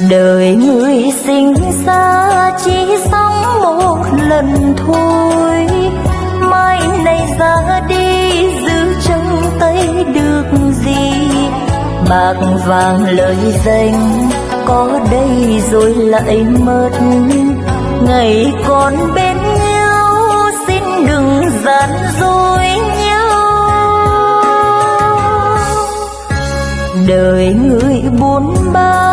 Đời người sinh ra chỉ sống một lần thôi, mai này ra đi giữ trong tay được gì. Bạc vàng lời danh có đây rồi lại mất, ngày còn bên nhau xin đừng gian dối nhau. Đời người buồn ba